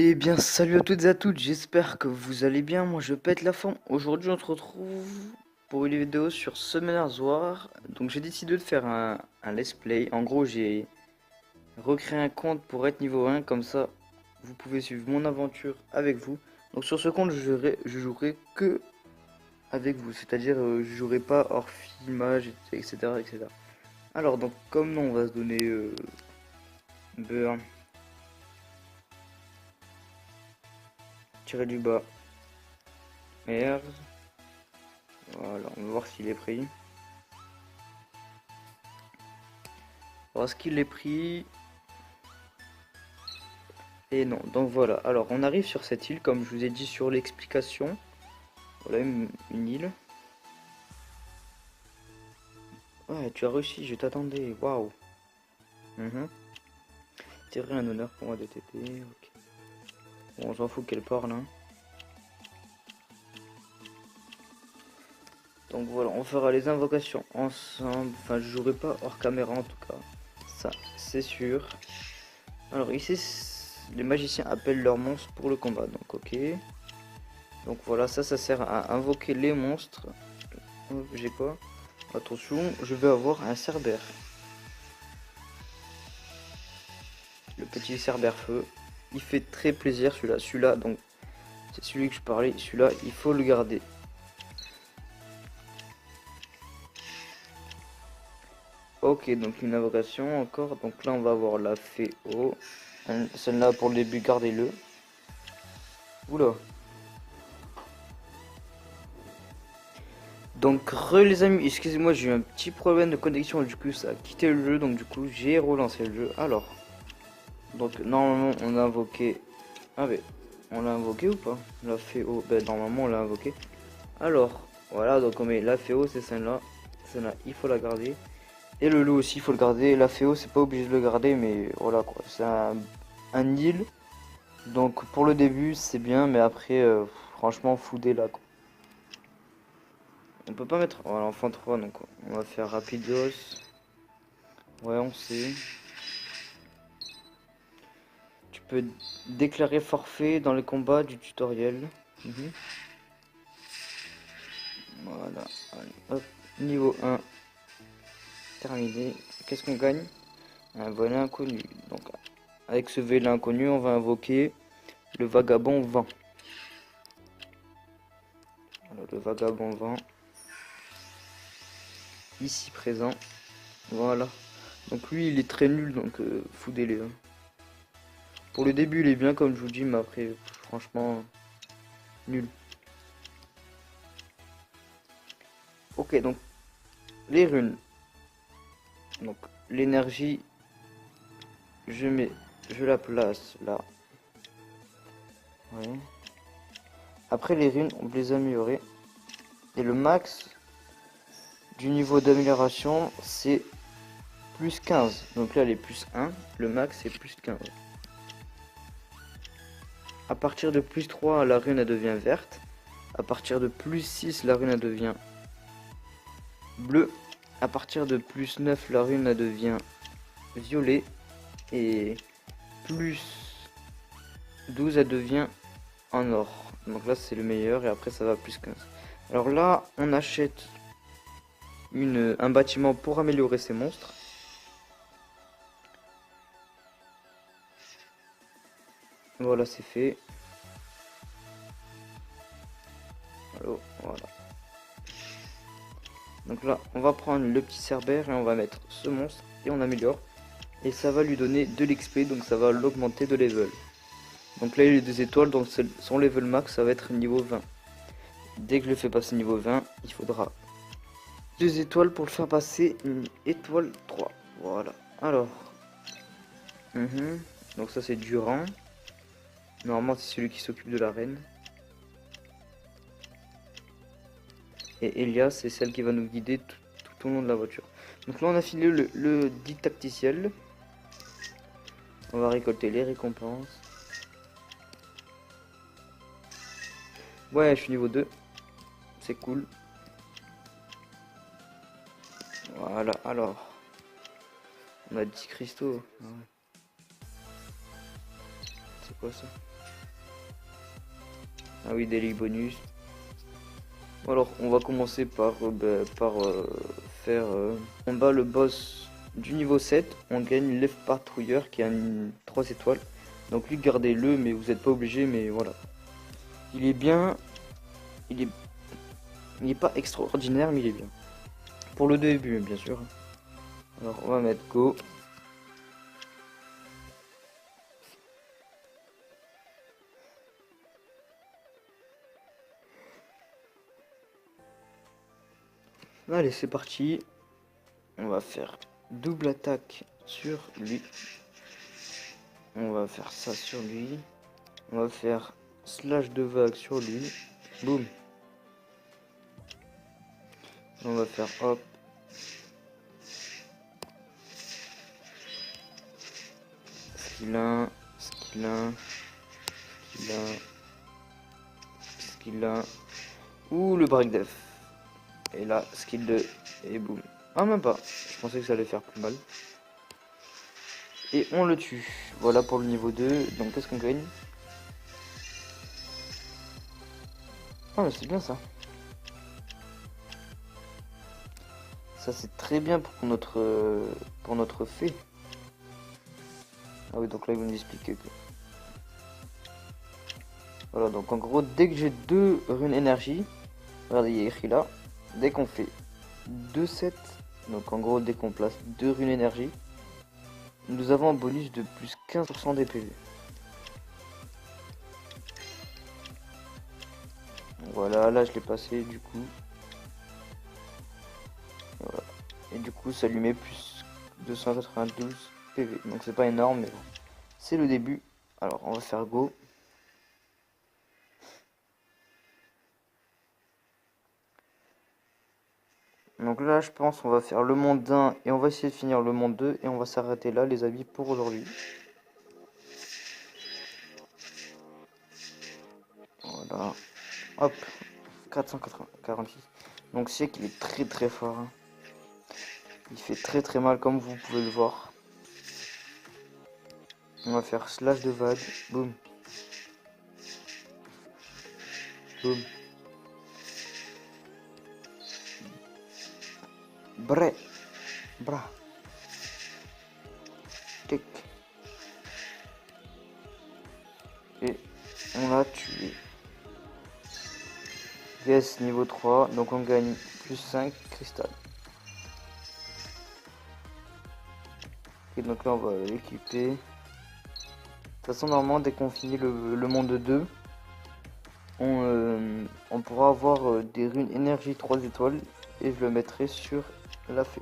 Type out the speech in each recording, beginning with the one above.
Eh bien, salut à toutes et à toutes, j'espère que vous allez bien. Moi, je pète la forme. Aujourd'hui, on se retrouve pour une vidéo sur Summoners War. Donc, j'ai décidé de faire un let's play. En gros, j'ai recréé un compte pour être niveau 1. Comme ça, vous pouvez suivre mon aventure avec vous. Donc, sur ce compte, je jouerai que avec vous. C'est-à-dire, je jouerai pas hors filmage, etc., etc. Alors, donc, comme nom, on va se donner Burn, tiré du bas, R. Voilà, on va voir s'il est pris. Alors, est-ce qu'il est pris? Et non, donc voilà. Alors, on arrive sur cette île, comme je vous ai dit sur l'explication. Voilà une île. Ouais, tu as réussi, je t'attendais. Waouh. Mhm. C'est vrai, un honneur pour moi de t'aider. Ok. Bon, on s'en fout qu'elle parle, hein. Donc voilà, on fera les invocations ensemble. Enfin, je jouerai pas hors caméra en tout cas. Ça, c'est sûr. Alors ici, les magiciens appellent leurs monstres pour le combat. Donc ok. Donc voilà, ça sert à invoquer les monstres. J'ai quoi? Attention, je vais avoir un cerbère. Le petit cerbère feu. Il fait très plaisir celui-là. Celui-là, donc, c'est celui que je parlais. Celui-là, il faut le garder. Ok, donc une invocation encore. Donc là, on va avoir la fée eau. Celle-là, pour le début, gardez-le. Oula. Donc, les amis, excusez-moi, j'ai eu un petit problème de connexion. Du coup, ça a quitté le jeu. Donc, du coup, j'ai relancé le jeu. Alors, donc, normalement, on a invoqué. Ah, mais on l'a invoqué ou pas? La fée eau. Ben, normalement, on l'a invoqué. Alors, voilà, donc on met la féo, c'est celle-là. Celle-là, il faut la garder. Et le loup aussi, il faut le garder. La féo, c'est pas obligé de le garder, mais voilà quoi. C'est un île. Donc pour le début, c'est bien, mais après, franchement, foudé là quoi. On peut pas mettre. Voilà, enfin 3, donc on va faire rapidos. Ouais, on sait. Tu peux déclarer forfait dans les combats du tutoriel. Mhm. Voilà. Allez, hop. Niveau 1, terminé. Qu'est-ce qu'on gagne? Un volet inconnu. Donc avec ce volet inconnu, on va invoquer le vagabond vent. Alors, le vagabond vent, ici présent. Voilà. Donc lui, il est très nul, donc foudez-les. Hein. Pour le début, il est bien, comme je vous dis, mais après, franchement, nul. Ok, donc les runes. Donc l'énergie, je la place là. Ouais. Après les runes, on peut les améliorer. Et le max du niveau d'amélioration, c'est plus 15. Donc là, elle est plus 1. Le max, c'est plus 15. À partir de plus 3, la rune elle devient verte. À partir de plus 6, la rune elle devient bleue. À partir de plus 9, la rune elle devient violet. Et plus 12, elle devient en or. Donc là, c'est le meilleur. Et après, ça va plus 15. Alors là, on achète un bâtiment pour améliorer ces monstres. Voilà, c'est fait. Alors, voilà. Donc là, on va prendre le petit cerbère et on va mettre ce monstre et on améliore. Et ça va lui donner de l'XP, donc ça va l'augmenter de level. Donc là, il est 2 étoiles, donc son level max, ça va être niveau 20. Dès que je le fais passer niveau 20, il faudra 2 étoiles pour le faire passer une étoile 3. Voilà. Alors, donc ça c'est Durand. Normalement, c'est celui qui s'occupe de la reine. Et Elia, c'est celle qui va nous guider tout au long de la voiture. Donc là, on a fini le dit tacticiel. On va récolter les récompenses. Ouais, je suis niveau 2. C'est cool. Voilà, alors. On a 10 cristaux. Ah ouais. C'est quoi ça? Ah oui, daily bonus. Alors, on va commencer par, faire... on bat le boss du niveau 7. On gagne l'Ef Patrouilleur qui a une 3 étoiles. Donc lui, gardez-le, mais vous n'êtes pas obligé, mais voilà. Il est bien... Il est pas extraordinaire, mais il est bien. Pour le début, bien sûr. Alors, on va mettre Go. Allez, c'est parti. On va faire double attaque sur lui. On va faire ça sur lui. On va faire slash de vague sur lui. Boum. On va faire hop. Skill 1, skill 1, skill 1, skill 1. Ouh, le break def. Et là, skill 2. Et boum. Ah, même pas. Je pensais que ça allait faire plus mal. Et on le tue. Voilà pour le niveau 2. Donc qu'est-ce qu'on gagne? Ah mais c'est bien ça. Ça c'est très bien pour notre fée. Ah oui, donc là ils vont nous expliquer que... Voilà, donc en gros, dès que j'ai 2 runes énergie, regardez, il y a écrit là, dès qu'on fait 2 sets, donc en gros, dès qu'on place 2 runes énergie, nous avons un bonus de plus 15% des PV. Voilà, là je l'ai passé du coup. Voilà. Et du coup, ça lui met plus 292 PV. Donc c'est pas énorme, mais bon. C'est le début. Alors, on va faire Go. Donc là, je pense qu'on va faire le monde 1 et on va essayer de finir le monde 2 et on va s'arrêter là, les amis, pour aujourd'hui. Voilà. Hop. 446. Donc c'est qu'il est très très fort. Hein. Il fait très très mal comme vous pouvez le voir. On va faire slash de vague. Boum. Boum. Bré. Bra. Tic. Et on l'a tué. VS niveau 3, donc on gagne plus 5 cristal. Et donc là on va l'équiper. De toute façon normalement dès qu'on finit le monde 2, on pourra avoir des runes énergie 3 étoiles et je le mettrai sur la fée.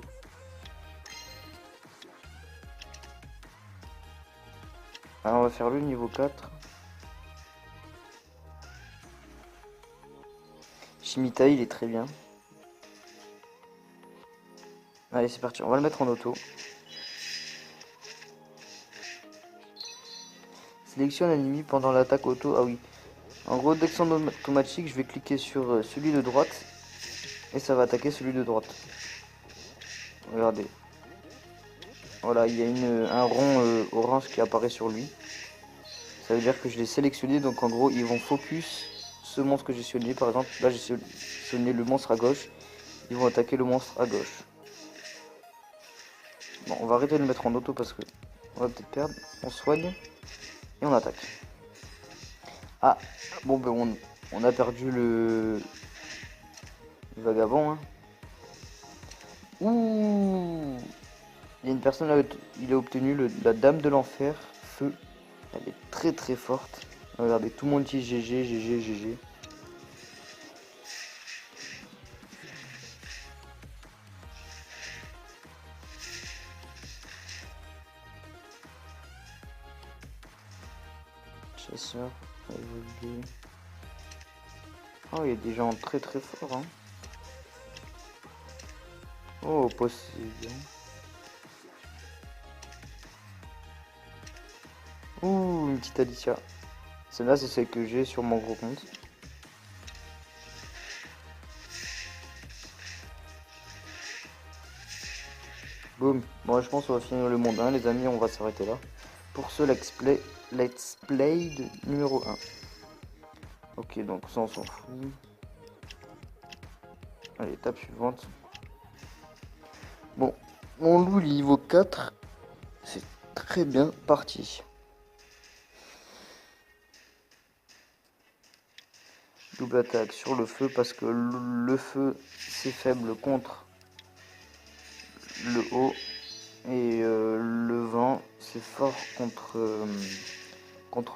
Alors on va faire le niveau 4. Shimita il est très bien. Allez c'est parti, on va le mettre en auto. Sélectionne un ennemi pendant l'attaque auto, ah oui. En gros dès que c'est en automatique je vais cliquer sur celui de droite et ça va attaquer celui de droite. Regardez. Voilà, il y a un rond orange qui apparaît sur lui. Ça veut dire que je l'ai sélectionné, donc en gros ils vont focus ce monstre que j'ai sélectionné. Par exemple, là j'ai sélectionné le monstre à gauche. Ils vont attaquer le monstre à gauche. Bon, on va arrêter de le mettre en auto parce que on va peut-être perdre. On soigne et on attaque. Ah, bon ben on a perdu le vagabond. Hein. Ouh, il y a une personne là, il a obtenu la dame de l'enfer, feu. Elle est très très forte. Regardez, tout le monde dit GG, GG, GG. Chasseur, évolué. Oh, il y a des gens très très forts. Hein. Oh, Poséidon. Ouh, une petite Alicia. Celle-là, c'est celle que j'ai sur mon gros compte. Boum. Bon, je pense qu'on va finir le monde 1, les amis. On va s'arrêter là. Pour ce let's play numéro 1. Ok, donc ça on s'en fout. Allez, étape suivante. Bon, mon loup niveau 4, c'est très bien parti. Double attaque sur le feu parce que le feu c'est faible contre le haut et le vent c'est fort contre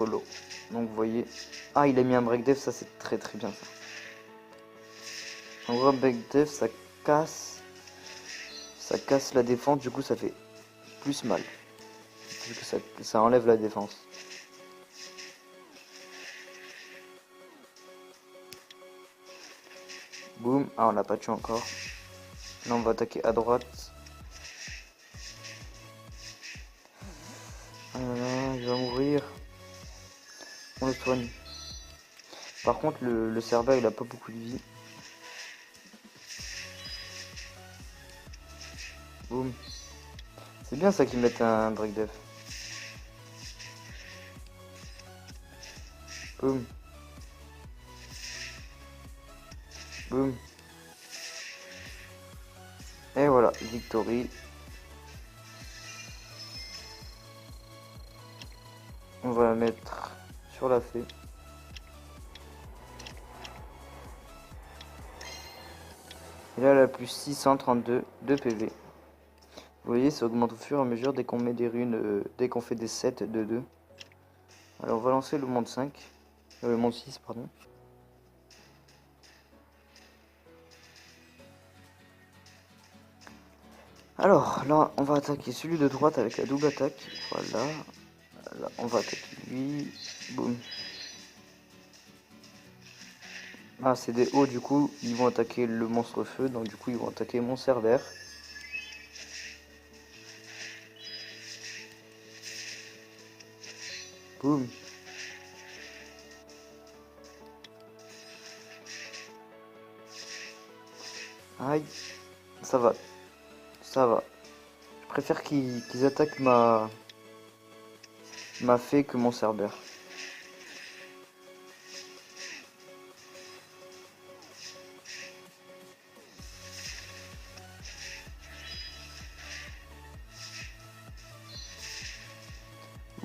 l'eau. Donc vous voyez, ah il a mis un break def, ça c'est très très bien ça. En gros break def casse la défense, du coup ça fait plus mal vu que ça enlève la défense. Boum, ah on l'a pas tué encore. Là on va attaquer à droite. Ah là là, il va mourir. On le soigne. Par contre le Cerbère il a pas beaucoup de vie. Boum. C'est bien ça qu'ils mettent un break def. Boum. Boum. Et voilà, victory. On va la mettre sur la fée. Et là, elle a plus 632 de PV. Vous voyez, ça augmente au fur et à mesure dès qu'on met des runes, dès qu'on fait des sets de 2. Alors, on va lancer le monde 5. Le monde 6, pardon. Alors, là, on va attaquer celui de droite avec la double attaque. Voilà. Là, on va attaquer lui. Boum. Ah, c'est des hauts, du coup, ils vont attaquer le monstre feu. Donc, du coup, ils vont attaquer mon Cerbère. Boum. Aïe. Ça va. Ça va. Je préfère qu'ils attaquent ma fée que mon Cerbère.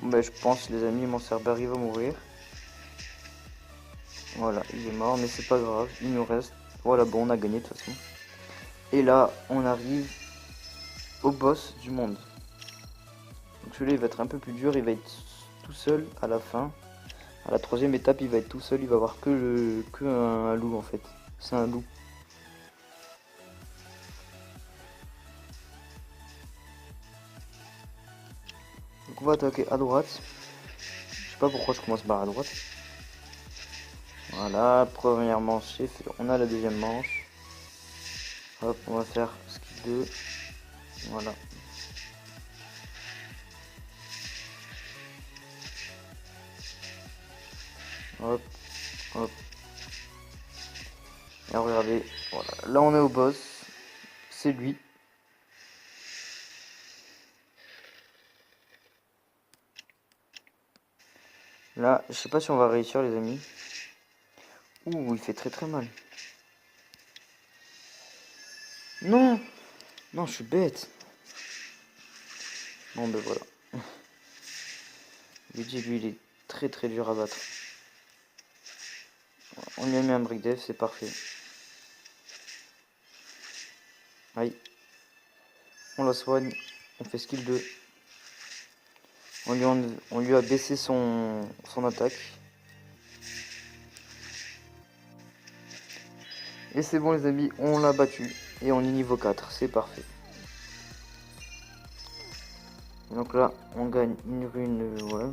Bon, ben, je pense, les amis, mon Cerbère il va mourir. Voilà, il est mort, mais c'est pas grave, il nous reste. Voilà, bon, on a gagné de toute façon. Et là, on arrive au boss du monde. Donc celui-là, il va être un peu plus dur, il va être tout seul à la fin. À la troisième étape, il va être tout seul, il va avoir que un loup en fait. C'est un loup. Donc on va attaquer à droite. Je sais pas pourquoi je commence par à droite. Voilà, première manche, c'est fait. On a la deuxième manche. Hop, on va faire skill 2. Voilà. Hop, hop. Et regardez, voilà. Là on est au boss. C'est lui. Là, je sais pas si on va réussir les amis. Ouh, il fait très très mal. Non! Non, je suis bête. Bon ben voilà. Luigi, lui, il est très très dur à battre. On lui a mis un brick def, c'est parfait. Aïe. On la soigne. On fait skill 2. On lui a baissé son attaque. Et c'est bon les amis, on l'a battu. Et on est niveau 4, c'est parfait. Donc là, on gagne une rune, ouais.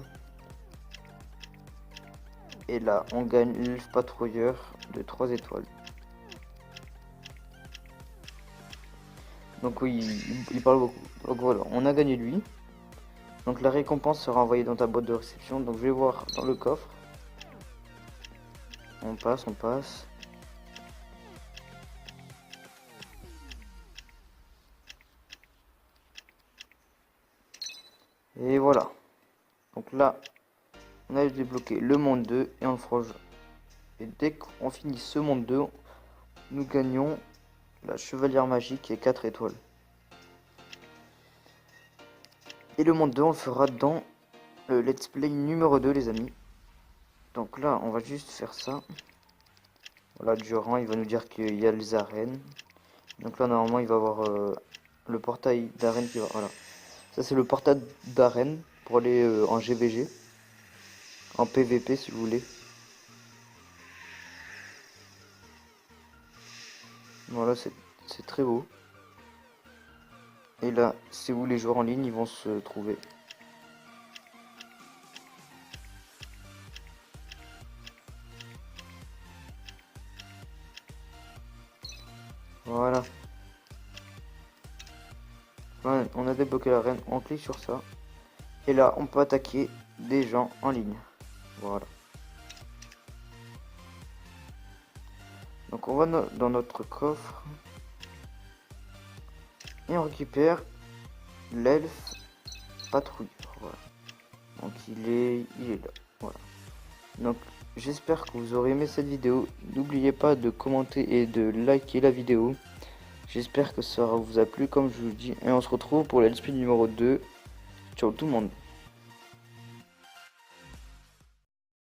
Et là, on gagne l'elfe patrouilleur de 3 étoiles. Donc oui, il parle beaucoup. Donc voilà, on a gagné lui. Donc la récompense sera envoyée dans ta boîte de réception. Donc je vais voir dans le coffre. On passe, on passe. Et voilà. Donc là, on a débloqué le monde 2 et on le forge. Et dès qu'on finit ce monde 2, nous gagnons la chevalière magique et 4 étoiles. Et le monde 2, on le fera dans le let's play numéro 2, les amis. Donc là, on va juste faire ça. Voilà, durant, il va nous dire qu'il y a les arènes. Donc là, normalement, il va avoir le portail d'arène qui va... Voilà. Ça, c'est le portail d'arène pour aller en GVG. En PVP, si vous voulez. Voilà, c'est très beau. Et là, c'est où les joueurs en ligne, ils vont se trouver. Voilà. Ouais, on a débloqué l'arène, on clique sur ça. Et là, on peut attaquer des gens en ligne. Voilà. Donc on va dans notre coffre. Et on récupère l'elfe patrouille. Voilà. Donc il est là. Voilà. Donc j'espère que vous aurez aimé cette vidéo. N'oubliez pas de commenter et de liker la vidéo. J'espère que ça vous a plu comme je vous dis. Et on se retrouve pour le let's play numéro 2. Ciao tout le monde.